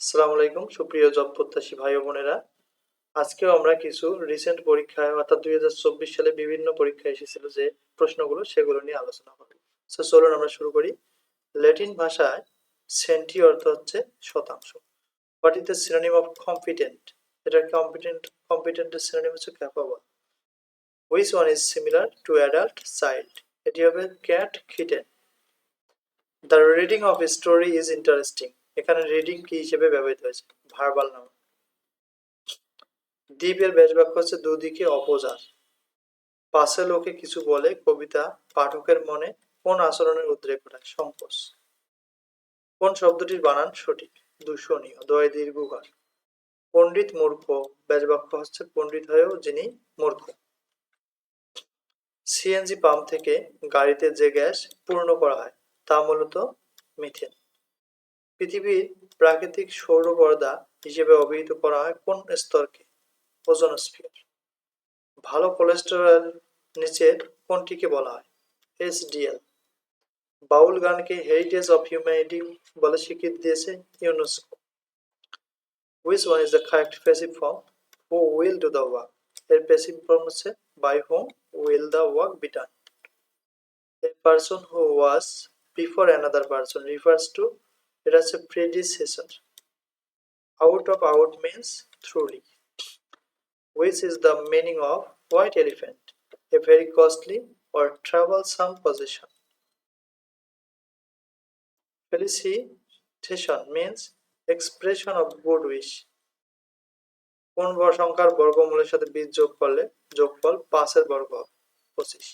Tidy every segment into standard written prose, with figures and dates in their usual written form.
আসসালামু আলাইকুম সুপ্রিয় জব প্রত্যাশী ভাই ও বোনেরা। আজকেও আমরা কিছু রিসেন্ট পরীক্ষায় অর্থাৎ 2024 সালে বিভিন্ন পরীক্ষায় এসেছিল যে প্রশ্নগুলো সেগুলো নিয়ে আলোচনা করব। চলুন আমরা শুরু করি। ল্যাটিন ভাষায় সেন্টি অর্থ হচ্ছে শতাংশ। What is the synonym of competent? এটা কম্পিটেন্টের সিনোনিম হচ্ছে capable. Which one is similar to adult child? এটি হবে cat kitten. The reading of story is interesting. এখানে রিডিং কি হিসেবে ব্যবহৃত হয়েছে? Verbal noun. দ্বীপের ব্যাসবাক্য হচ্ছে দুদিকে অপোজার। পাশে লোকে কিছু বলে কবিতা পাঠকের মনে কোন আচরণের উদ্রেক ঘটায়? সংকোচ। কোন শব্দটির বানান সঠিক? দূষণীয়। দয় দীর্ঘকার। পণ্ডিত মূর্খ ব্যাসবাক্য হচ্ছে পণ্ডিত হয়েও যিনি মূর্খ। সিএনজি পাম্প থেকে গাড়িতে যে গ্যাস পূর্ণ করা হয় তা মূলত মিথেন। পৃথিবীর প্রাকৃতিক সৌর পর্দা হিসেবে অভিহিত করা হয় কোন স্তরকে? ওজোনস্ফিয়ার। ভালো কোলেস্টেরল নিচের কোনটিকে বলা হয়? এসডিএল। বাউল গানকে হেরিটেজ অফ হিউম্যানিটি বলে স্বীকৃতি দিয়েছে UNESCO. Which one is the correct passive form? Who will do the work. এর প্যাসিভ ফর্ম হচ্ছে by whom will the work be done. A person who was before another person refers to, এটা হচ্ছে predecessor. Out of out means thoroughly. Which is the meaning of white elephant? A very costly or troublesome possession. Felicitation means expression of good wish. কোন সংখ্যার বর্গমূলের সাথে 20 যোগ করলে যোগফল 5 এর বর্গ হবে? 25।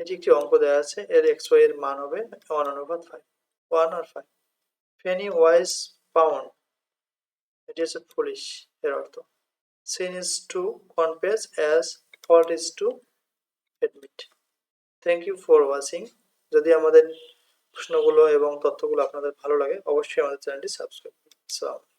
এটি একটি অঙ্ক দেওয়া আছে, এর xy এর মান হবে 1/5, 1 or 5। Penny wise pound, এটি হচ্ছে foolish এর অর্থ। Sin is to confess as fault is to admit. Thank you for watching. যদি আমাদের প্রশ্নগুলো এবং তথ্যগুলো আপনাদের ভালো লাগে অবশ্যই আমাদের চ্যানেলটি সাবস্ক্রাইব করুন। আসসালামু আলাইকুম।